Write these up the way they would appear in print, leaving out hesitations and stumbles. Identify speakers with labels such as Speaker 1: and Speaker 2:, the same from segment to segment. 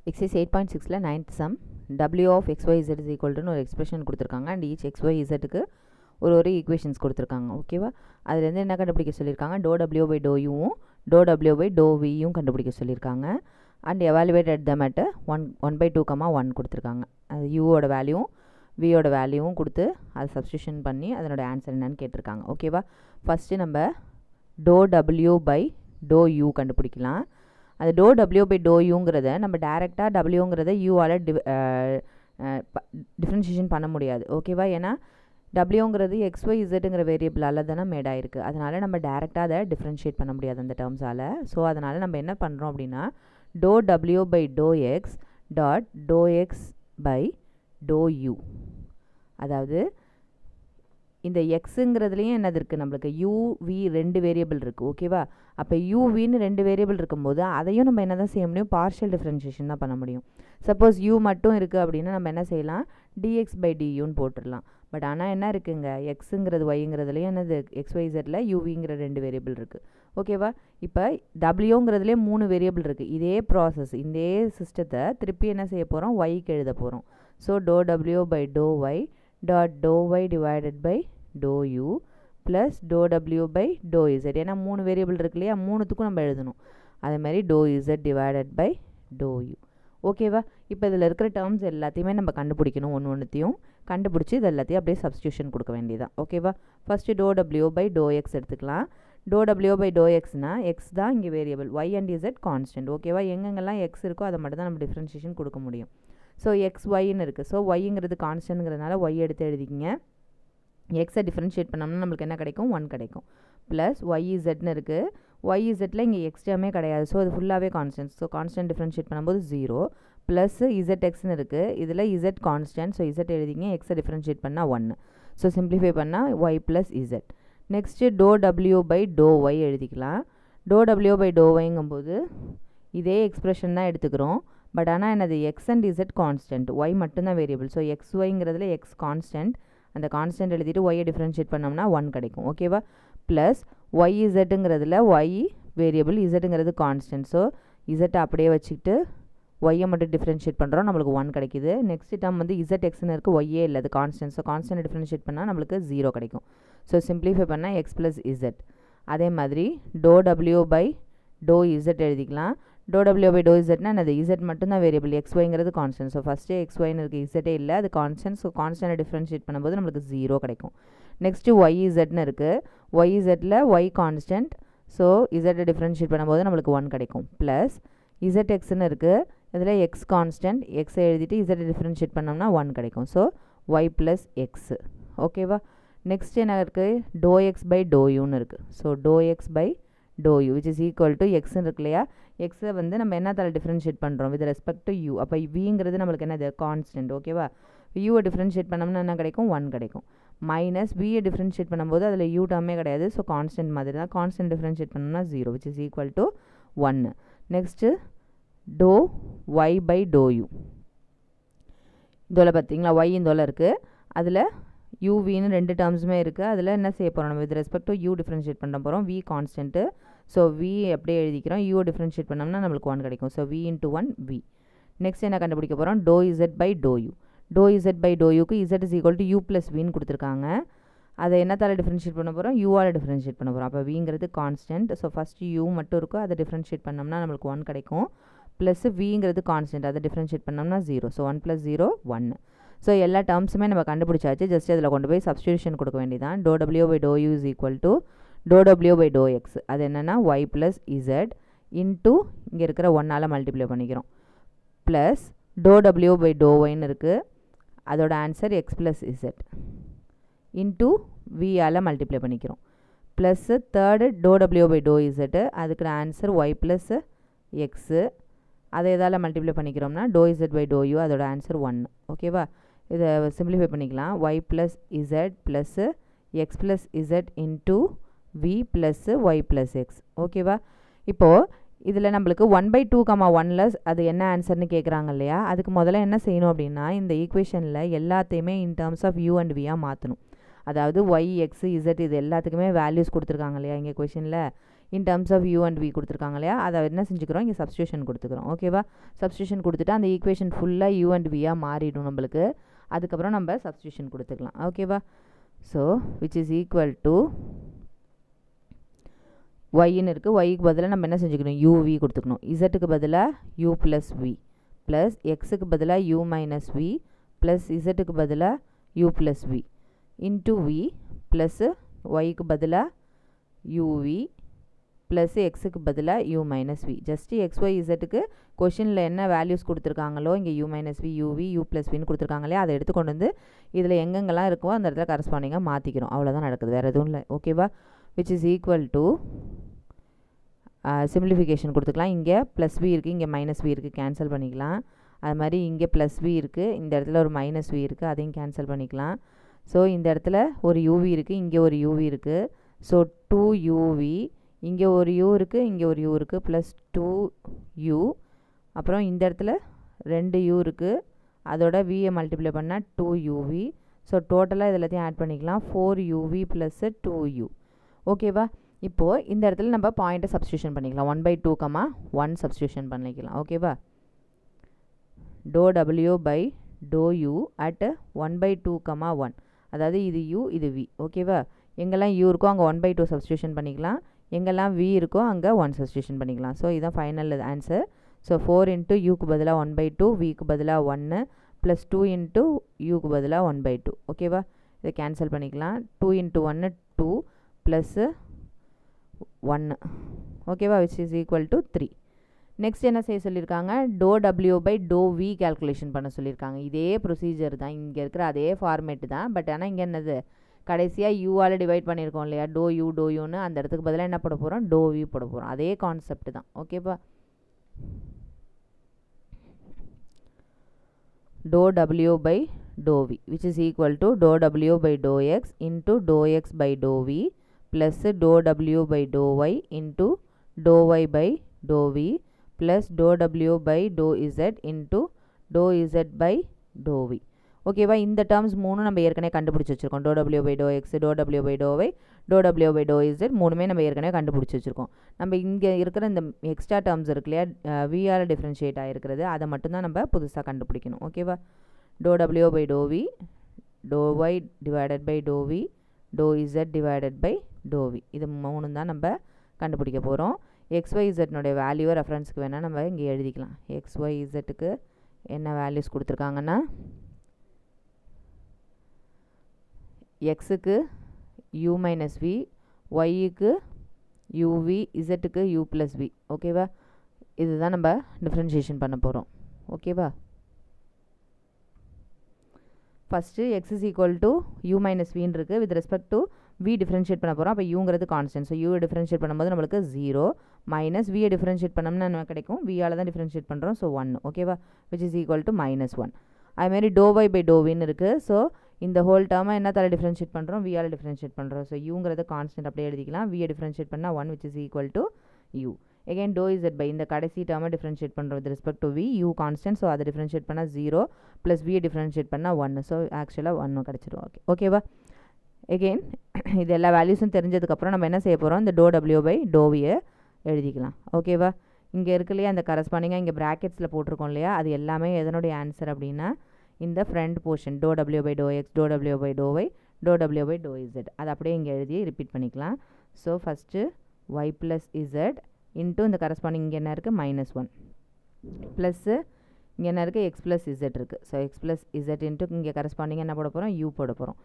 Speaker 1: Exercise 8.6ல 9th sum w of xyz is equal to ஒரு expression கொடுத்துருக்காங்க and each xyzக்கு ஒரு ஈக்குவேஷன்ஸ் கொடுத்துருக்காங்க. ஓகேவா, அதுலேருந்து என்ன கண்டுபிடிக்க சொல்லியிருக்காங்க, w by w w by vயும் கண்டுபிடிக்க சொல்லியிருக்காங்க. அண்ட் எவாலுவேட் தம் அட் 1/2, 1 கொடுத்துருக்காங்க. அது யூவோட வேல்யூவும் வியோட வேல்யூவும் கொடுத்து அதை சப்ஸ்டியூஷன் பண்ணி அதனோட ஆன்சர் என்னன்னு கேட்டிருக்காங்க. ஓகேவா, ஃபஸ்ட்டு நம்ம w by u கண்டுபிடிக்கலாம். அது w by uங்கிறத நம்ம டேரெக்டாக wங்கிறத யூவால் டிஃப்ரென்ஷியேஷன் பண்ண முடியாது. ஓகேவா, ஏன்னா wங்கிறது xyzங்கிற வேரியபிளால் தானே மேட் ஆகிருக்கு. அதனால் நம்ம டேரெக்டாக அதை டிஃப்ரென்ஷியேட் பண்ண முடியாது அந்த டேர்ம்ஸால். ஸோ அதனால் நம்ம என்ன பண்ணுறோம் அப்படின்னா w by x dot x by u, அதாவது இந்த எக்ஸுங்கிறதுலையும் என்னது இருக்குது, நம்மளுக்கு வி ரெண்டு வேரியபிள் இருக்குது. ஓகேவா, அப்போ யூவின்னு ரெண்டு வேரியபிள் இருக்கும்போது அதையும் நம்ம என்ன தான் செய்ய முடியும், பார்ஷியல் டிஃப்ரென்ஷியேஷன் தான் பண்ண முடியும். சப்போஸ் யூ மட்டும் இருக்குது அப்படின்னா நம்ம என்ன செய்யலாம், dx by duன்னு போட்டுடலாம். பட் ஆனால் என்ன இருக்குங்க, எக்ஸுங்கிறது ஒய்ங்கிறதுலையும் என்னது xyzல யூவிங்கிற ரெண்டு வேரியபிள் இருக்குது. ஓகேவா, இப்போ டபிள்யூங்கிறதுலேயே 3 வேரியபிள் இருக்குது. இதே ப்ராசஸ் இதே சிஸ்டத்தை திருப்பி என்ன செய்ய போகிறோம், ஒய்க்கு எழுத போகிறோம். So w by y dot y divided by u plus w by z, ஏன்னா 3 வேரியபிள் இருக்கு இல்லையா, 3த்துக்கும் நம்ம எழுதணும். அதே மாதிரி z டிவைடட் பை u. ஓகேவா, இப்போ இதில் இருக்கிற டேர்ம்ஸ் எல்லாத்தையுமே நம்ம கண்டுபிடிக்கணும். ஒன்றுத்தையும் கண்டுபிடிச்சி இது எல்லாத்தையும் அப்படியே சப்ஸ்டியூஷன் கொடுக்க வேண்டியதான். ஓகேவா, ஃபஸ்ட்டு w by x எடுத்துக்கலாம். w by xனா எக்ஸ் தான் இங்கே variable, y and z constant. ஓகேவா, எங்கெங்கெல்லாம் எக்ஸ் இருக்கோ அதை மட்டும் தான் நம்ம டிஃப்ரென்ஷியேஷன் கொடுக்க முடியும். ஸோ xyன்னு இருக்குது. ஸோ ஒய்ங்கிறது கான்ஸ்டன்ட்ங்கிறதுனால ஒய் எடுத்து எழுதிக்கிங்க. எக்ஸை டிஃப்ரென்ஷியேட் பண்ணோம்னா நம்மளுக்கு என்ன கிடைக்கும், 1 கிடைக்கும். ப்ளஸ் yzன்னு இருக்குது. yzல இங்கே எக்ஸ்ட்ராமே கிடையாது. ஸோ அது ஃபுல்லாகவே கான்ஸ்டன்ட். ஸோ கான்ஸ்டன்ட் டிஃப்ரென்ஷியேட் பண்ணும்போது 0. ப்ளஸ் zxன்னு இருக்குது. இதில் z கான்ஸ்டன்ட். ஸோ z எழுதிங்க. எக்ஸை டிஃப்ரென்ஷியேட் பண்ணால் 1. ஸோ சிம்பிளிஃபை பண்ணால் y plus z. Next w by y எழுதிக்கலாம். w by yங்கும்போது இதே எக்ஸ்ப்ரெஷன் தான் எடுத்துக்கிறோம். பட் ஆனால் என்னது, x and z constant, y மட்டும்தான் வேரியபிள். ஸோ xyங்கிறதுல எக்ஸ் கான்ஸ்டன்ட், அந்த கான்ஸ்டன்ட் எழுதிட்டு ஒய்யை டிஃப்ரென்ஷியேட் பண்ணோம்னா 1 கிடைக்கும். ஓகேவா, ப்ளஸ் yzங்கிறதுல ஒய் வேரியபிள், இசட்டுங்கிறது கான்ஸ்டன்ட். ஸோ இசட்டை அப்படியே வச்சுக்கிட்டு ஒய்யை மட்டும் டிஃப்ரென்ஷியேட் பண்ணுறோம், நம்மளுக்கு 1 கிடைக்குது. நெக்ஸ்ட் டேர்ம் வந்து zxன்னு இருக்குது, ஒய்யே இல்லை, அது கான்ஸ்டன்ட். ஸோ கான்ஸ்டன்ட் டிஃப்ரென்ஷியேட் பண்ணால் நம்மளுக்கு 0 கிடைக்கும். ஸோ சிம்பிளிஃபை பண்ணால் எக்ஸ் ப்ளஸ் இசட். அதே மாதிரி w by z எழுதிக்கலாம். w by zனா அது z மட்டும்தான் வேரியபிள், xyங்கிறது கான்ஸ்டன்ட். ஸோ ஃபஸ்ட்டு xyன்னு இருக்குது, இசட்டே இல்லை, அது கான்ஸ்டன்ட். ஸோ கான்ஸ்டன்ட்டை டிஃப்ரென்ஷியேட் பண்ணும்போது நம்மளுக்கு 0 கிடைக்கும். நெக்ஸ்ட்டு yzன்னு இருக்குது. yzல ஒய் கான்ஸ்டன்ட். ஸோ இசட்டை டிஃப்ரென்ஷியேட் பண்ணும்போது நம்மளுக்கு 1 கிடைக்கும். ப்ளஸ் zxன்னு இருக்குது. இதில் எக்ஸ் கான்ஸ்டன்ட், எக்ஸை எழுதிட்டு இசட்டை டிஃப்ரென்ஷியேட் பண்ணோம்னா 1 கிடைக்கும். So y plus x. ஓகேவா, நெக்ஸ்ட் என்ன இருக்குது, x by uன்னு இருக்குது. So x by u which is equal to xன்னு இருக்கு இல்லையா, எக்ஸை வந்து நம்ம என்னத்தால் டிஃப்ரென்ஷியேட் பண்ணுறோம், வித் ரெஸ்பெக்ட் டு u. அப்போ விங்கிறது நம்மளுக்கு என்னது, கான்ஸ்டன்ட். ஓகேவா, யூவை டிஃப்ரென்ஷியேட் பண்ணோம்னா என்ன கிடைக்கும், 1 கிடைக்கும். மைனஸ் வியை டிஃப்ரென்ஷியேட் பண்ணும்போது அதில் u டேர்மே கிடையாது. ஸோ கான்ஸ்டன்ட் மாதிரி தான், கான்ஸ்டன்ட் டிஃப்ரென்ஷியேட் பண்ணோம்னா 0 which is equal to 1. Next y by u. இதோல பார்த்தீங்களா, y இதோல இருக்குது. அதில் uவின்னு ரெண்டு டேர்ம்ஸுமே இருக்குது. அதில் என்ன செய்ய போகிறோம், நம்ம with respect to u differentiate பண்ண போகிறோம். v constant. ஸோ v அப்படியே எழுதிக்கிறோம். u டிஃப்ரென்ஷியேட் பண்ணோம்னா நம்மளுக்கு 1 கிடைக்கும். So v into 1 v. Next என்ன கண்டுபிடிக்க போகிறோம், z by u. z by uக்கு z is equal to u plus vன்னு கொடுத்துருக்காங்க. அதை என்னத்தால் டிஃப்ரென்ஷியேட் பண்ண போகிறோம், யூவால் டிஃப்ரென்ஷியேட் பண்ண போகிறோம். அப்போ விங்கிறது கான்ஸ்டன்ட். ஸோ ஃபஸ்ட்டு u மட்டும் இருக்கும், அதை டிஃப்ரென்ஷியேட் பண்ணோம்னா நம்மளுக்கு 1 கிடைக்கும். ப்ளஸ் விங்கிறது கான்ஸ்டன்ட், அதை டிஃப்ரென்ஷியேட் பண்ணோம்னா 0. ஸோ 1 + 0 1. ஸோ எல்லா டேர்ம்ஸுமே நம்ம கண்டுபிடிச்சாச்சு. ஜஸ்ட் அதில் கொண்டு போய் சப்ஸ்டியூஷன் கொடுக்க வேண்டியதான். w by u is equal to w by x. அது என்னென்னா y ப்ளஸ் z இன்ட்டு இங்கே இருக்கிற 1ஆல் மல்டிப்ளை பண்ணிக்கிறோம். ப்ளஸ் w by yன்னு இருக்குது, அதோட answer x plus z into வியால் மல்டிப்ளை பண்ணிக்கிறோம். Plus third w by z, அதுக்கு ஆன்சர் y ப்ளஸ் எக்ஸு, அதை எதால் மல்டிப்ளை பண்ணிக்கிறோம்னா z by u, அதோட ஆன்சர் 1. ஓகேவா, இதை சிம்பிளிஃபை பண்ணிக்கலாம். y plus z plus x plus z into v plus y plus x. ஓகேவா, இப்போது இதில் நம்மளுக்கு 1/2, 1ல் அது என்ன ஆன்சர்னு கேட்குறாங்க இல்லையா, அதுக்கு முதல்ல என்ன செய்யணும் அப்படின்னா இந்த ஈக்குவேஷனில் எல்லாத்தையுமே in terms of u and வியாக மாற்றணும். அதாவது y x z இது எல்லாத்துக்குமே வேல்யூஸ் கொடுத்துருக்காங்க இல்லையா இங்கே கொஷனில், in terms of u and v கொடுத்துருக்காங்க இல்லையா, அதை என்ன செஞ்சுக்கிறோம், இங்கே சப்ஸ்டியூஷன் கொடுத்துக்கிறோம். ஓகேவா, சப்ஸ்டியூஷன் கொடுத்துட்டு அந்த ஈக்குவேஷன் ஃபுல்லாக u and v மாறிடும் நம்மளுக்கு. அதுக்கப்புறம் நம்ம சப்ஸ்டியூஷன் கொடுத்துக்கலாம். ஓகேவா, so which is equal to ஒய்ன்னு இருக்குது, ஒய்க்கு பதிலாக நம்ம என்ன செஞ்சுக்கணும், uv கொடுத்துக்கணும். இசட்டுக்கு பதிலாக u ப்ளஸ் v ப்ளஸ் எக்ஸுக்கு பதிலாக u மைனஸ் v ப்ளஸ் இசட்டுக்கு பதிலாக u plus v into v plus ஒய்க்கு பதிலாக uv ப்ளஸ் எக்ஸுக்கு பதிலாக u minus v. Just x y இசட்டுக்கு கொஷினில் என்ன வேல்யூஸ் கொடுத்துருக்காங்களோ இங்கே u minus v, uv, u plus வின்னு கொடுத்துருக்காங்களே, அதை எடுத்து கொண்டு வந்து இதில் எங்கெங்கெல்லாம் இருக்கோ அந்த இடத்துல கரஸ்பாண்டிங்காக மாற்றிக்கிறோம். அவ்வளோதான் நடக்குது, வேறு எதுவும் இல்லை. ஓகேவா, which is equal to simplification கொடுத்துக்கலாம். இங்கே ப்ளஸ் v இருக்குது, இங்கே மைனஸ் v இருக்குது, கேன்சல் பண்ணிக்கலாம். அது மாதிரி இங்கே ப்ளஸ் v இருக்குது, இந்த இடத்துல ஒரு மைனஸ் v இருக்குது, அதையும் கேன்சல் பண்ணிக்கலாம். ஸோ இந்த இடத்துல ஒரு uv இருக்குது, இங்கே ஒரு uv இருக்குது. ஸோ 2uv, இங்கே ஒரு u இருக்குது, இங்கே ஒரு u இருக்குது, ப்ளஸ் 2u. அப்புறம் இந்த இடத்துல 2u இருக்குது, அதோட vயை மல்டிப்ளை பண்ணால் 2uv. ஸோ டோட்டலாக இது எல்லாத்தையும் ஆட் பண்ணிக்கலாம், 4uv ப்ளஸ் 2u. ஓகேவா, இப்போது இந்த இடத்துல நம்ம பாயிண்ட்டை சப்ஸ்டியூஷன் பண்ணிக்கலாம். 1/2, 1 சப்ஸ்டியூஷன் பண்ணிக்கலாம். ஓகேவா, do w by do u at 1/2, 1. அதாவது இது u, இது v. ஓகேவா, எங்கெல்லாம் u இருக்கோ அங்கே 1/2 சப்ஸ்டியூஷன் பண்ணிக்கலாம், எங்கெல்லாம் v இருக்கோ அங்கே 1 சப்ஸ்டியூஷன் பண்ணிக்கலாம். ஸோ இதுதான் ஃபைனல் ஆன்சர். ஸோ 4 இன்ட்டு யூக்கு பதிலாக 1/2, விக்கு பதிலாக 1 ப்ளஸ் 2 இன்ட்டு யூக்கு பதிலாக 1/2. ஓகேவா, இதை கேன்சல் பண்ணிக்கலாம். 2 இன்ட்டு 1 2 ப்ளஸ் 1. ஓகேவா, விச் இஸ் ஈக்குவல் டு 3. நெக்ஸ்ட் என்ன செய்ய சொல்லியிருக்காங்க, do w by do v calculation பண்ண சொல்லியிருக்காங்க. இதே ப்ரொசீஜர் தான், இங்கே இருக்கிற அதே ஃபார்மேட்டு தான். பட் ஆனால் இங்கே என்னது, கடைசியாக யூவால் டிவைட் பண்ணியிருக்கோம் இல்லையா, டோ யூன்னு, அந்த இடத்துக்கு பதிலாக என்ன போட போகிறோம், டோ v போட போகிறோம். அதே கான்செப்ட் தான். ஓகேவா, do w by do v which is equal to do w by do x into do x by do v plus do w by do y into do y by do v plus do w by do z into do z by do v. ஓகேவா, இந்த terms மூணும் நம்ம ஏற்கனவே கண்டுபிடிச்சி வச்சுருக்கோம். Do w by do x, do w by do y, do w by do z மூணுமே நம்ம ஏற்கனவே கண்டுபிடிச்சி வச்சுருக்கோம். நம்ம இங்கே இருக்கிற இந்த எக்ஸ்ட்ரா டேர்ம்ஸ் இருக்கு இல்லையா, விஆர் டிஃப்ரென்ஷியேட் ஆகிருக்கிறது, அதை மட்டும்தான் நம்ம புதுசாக கண்டுபிடிக்கணும். ஓகேவா, do w by do v, do y divided by do v, do z divided by do v. இது மூணு தான் நம்ம கண்டுபிடிக்க போகிறோம். xyzனுடைய வேல்யூவை ரெஃபரன்ஸுக்கு வேணால் நம்ம இங்கே எழுதிக்கலாம். xyzக்கு என்ன வேல்யூஸ் கொடுத்துருக்காங்கன்னா, எக்ஸுக்கு u மைனஸ் v, ஒய்க்கு uv, இசட்டுக்கு u ப்ளஸ் v. ஓகேவா, இதுதான் நம்ம டிஃப்ரென்ஷியேஷன் பண்ண போகிறோம். ஓகேவா, first x is equal to u minus வின்னு இருக்குது. With respect to v differentiate பண்ண போகிறோம். அப்போ யூங்கிறது கான்ஸ்டன்ட். ஸோ u டிஃப்ரென்ஷியேட் பண்ணும்போது நம்மளுக்கு 0 மைனஸ் v டிஃப்ரென்ஷியேட் பண்ணோம்னா என்ன கிடைக்கும், v-ஆல் தான் டிஃப்ரென்ஷியேட் பண்ணுறோம். ஸோ 1. ஓகேவா, விச் இஸ் ஈக்குவல் டு -1. அதுமாரி டோ y பை டோ வின்னு இருக்குது. ஸோ இந்த ஹோல் டேர்மை என்ன தலை டிஃப்ரென்ஷியேட் பண்ணுறோம், v-ஆல் டிஃப்ரென்ஷியேட் பண்ணுறோம். ஸோ யூங்கிறது கான்ஸ்டன்ட் அப்படியே எழுதிக்கலாம். v-ஐ டிஃப்ரென்ஷியேட் பண்ணால் 1 which is equal to u. again do z by இந்த கடைசி டேர்மை டிஃப்ரென்ஷியேட் பண்ணுறோம் with respect to v, u constant. So அதை டிஃப்ரென்ஷியேட் பண்ணால் 0 ப்ளஸ் v-ஐ டிஃப்ரென்ஷியேட் பண்ணால் 1. ஸோ ஆக்சுவலாக 1 கிடச்சிடும். ஓகேவா, எகெயின் இது எல்லா வேல்யூஸும் தெரிஞ்சதுக்கப்புறம் நம்ம என்ன செய்ய போகிறோம், இந்த டோ w பை டோ v-ஐ எழுதிக்கலாம். ஓகேவா, இங்கே இருக்கு இல்லையா, அந்த கரஸ்பாண்டிங்காக இங்கே ப்ராக்கெட்ஸில் போட்டிருக்கோம் இல்லையா, அது எல்லாமே எதனுடைய ஆன்சர் அப்படின்னா இந்த front portion do w by do x, do w by do y, do w by do z. அது அப்படியே இங்கே எழுதி ரிப்பீட் பண்ணிக்கலாம். So first y plus z into இந்த கரஸ்பாண்டிங் இங்கே என்ன இருக்குது, -1 ப்ளஸ்ஸு இங்கே என்ன இருக்குது, x ப்ளஸ் z இருக்குது. So x plus z into இங்கே கரஸ்பாண்டிங் என்ன போட போகிறோம், u போட போகிறோம்.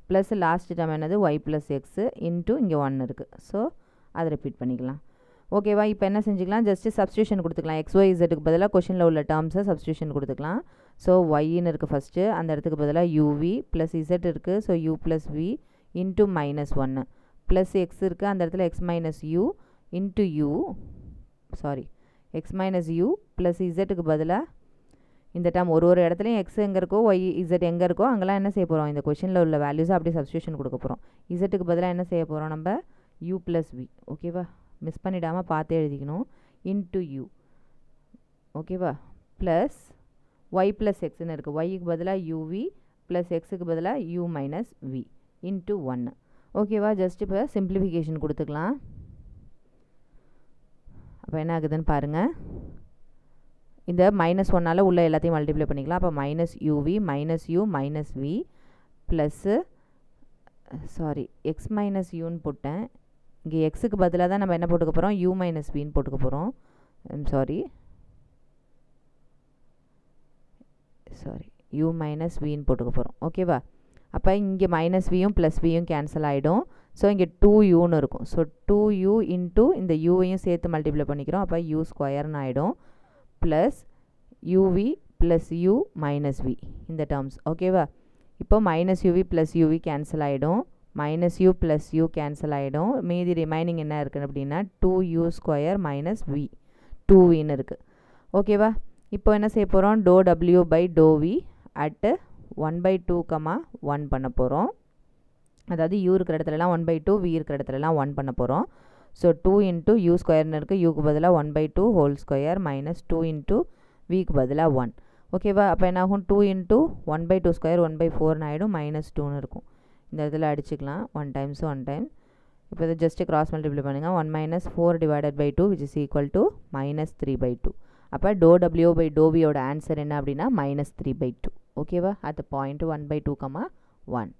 Speaker 1: ப்ளஸ் லாஸ்ட் டேர்ம் என்னது, y ப்ளஸ் எக்ஸு இன்ட்டு இங்கே 1 இருக்குது. ஸோ அதை ரிப்பீட் பண்ணிக்கலாம். ஓகேவா, இப்போ என்ன செஞ்சுக்கலாம், ஜஸ்ட்டு சப்ஸ்டியூஷன் கொடுத்துக்கலாம். xyzக்கு பதிலாக கொஷனில் உள்ள டேர்ம்ஸை சப்ஸ்டியூஷன் கொடுத்துக்கலாம். ஸோ ஒய்ன்னு இருக்குது ஃபஸ்ட்டு, அந்த இடத்துக்கு பதிலாக uv ப்ளஸ் z இருக்குது. So u plus v into -1 plus x இருக்குது, அந்த இடத்துல x minus u into u, sorry x minus u plus zக்கு பதிலாக இந்த டேர்ம் ஒரு இடத்துலையும் x எங்கே இருக்கோ y z எங்கே இருக்கோ அங்கெல்லாம் என்ன செய்ய போகிறோம், இந்த கொஷனில் உள்ள வேல்யூஸை அப்படியே சப்ஸ்டியூஷன் கொடுக்க போகிறோம். zக்கு பதிலாக என்ன செய்ய போகிறோம், நம்ம u ப்ளஸ் v. ஓகேவா, மிஸ் பண்ணிடாமல் பார்த்து எழுதிக்கணும். Into u. ஓகேவா, ப்ளஸ் y ப்ளஸ் எக்ஸ்ன்னு இருக்குது. yக்கு பதிலாக uv ப்ளஸ் எக்ஸுக்கு பதிலாக u மைனஸ் v இன்ட்டு 1. ஓகேவா, ஜஸ்ட் இப்போ சிம்பிளிஃபிகேஷன் கொடுத்துக்கலாம். அப்போ என்ன ஆகுதுன்னு பாருங்கள், இந்த -1ஆல் உள்ள எல்லாத்தையும் மல்டிப்ளை பண்ணிக்கலாம். அப்போ -uv -u -v plus x minus யூன்னு போட்டேன். இங்கே எக்ஸுக்கு பதிலாக தான் நம்ம என்ன போட்டுக்க போகிறோம், u மைனஸ் வின்னு போட்டுக்க போகிறோம். u மைனஸ் வின்னு போட்டுக்க போகிறோம். ஓகேவா? அப்போ இங்கே -vயும் +vயும் கேன்சல் ஆகிடும். ஸோ இங்கே 2uன்னு இருக்கும். ஸோ 2u இன்ட்டு இந்த uவையும் சேர்த்து மல்டிப்ளை பண்ணிக்கிறோம். அப்போ u ஸ்கொயர்னு ஆகிடும். Plus uv plus u minus v இந்த டேர்ம்ஸ். ஓகேவா? இப்போ -uv ப்ளஸ் uv கேன்சல் ஆகிடும். -u ப்ளஸ் u கேன்சல் ஆகிடும். மீதி ரிமைனிங் என்ன இருக்குது அப்படின்னா 2u ஸ்கொயர் மைனஸ் v 2vன்னு இருக்குது. ஓகேவா? இப்போ என்ன செய்ய போகிறோம், ∂w/∂v at 1/2, 1 பண்ண போகிறோம். அதாவது u இருக்கிற இடத்துலலாம் 1/2, v இருக்கிற இடத்துலலாம் 1 பண்ண போகிறோம். ஸோ 2 இன்ட்டு u ஸ்கொயர்னு இருக்குது, யூக்கு பதிலாக 1/2 ஹோல் ஸ்கொயர் மைனஸ் 2 இன்ட்டு விக்கு பதிலாக 1. ஓகேவா? அப்போ என்ன ஆகும், 2 இன்ட்டு 1/2 ஸ்கொயர் 1/4 ஆகிடும், -2ன்னு இருக்கும். இந்த இடத்துல அடிச்சுக்கலாம், 1 டைம்ஸ் 1 டைம். இப்போ இதை ஜஸ்ட்டு கிராஸ் மல்டிப்ளை பண்ணுங்கள். 1 - 4 / 2 which is equal to -3/2. அப்போ ∂w/∂vயோட ஆன்சர் என்ன அப்படின்னா -3/2. ஓகேவா? at point 1/2, 1.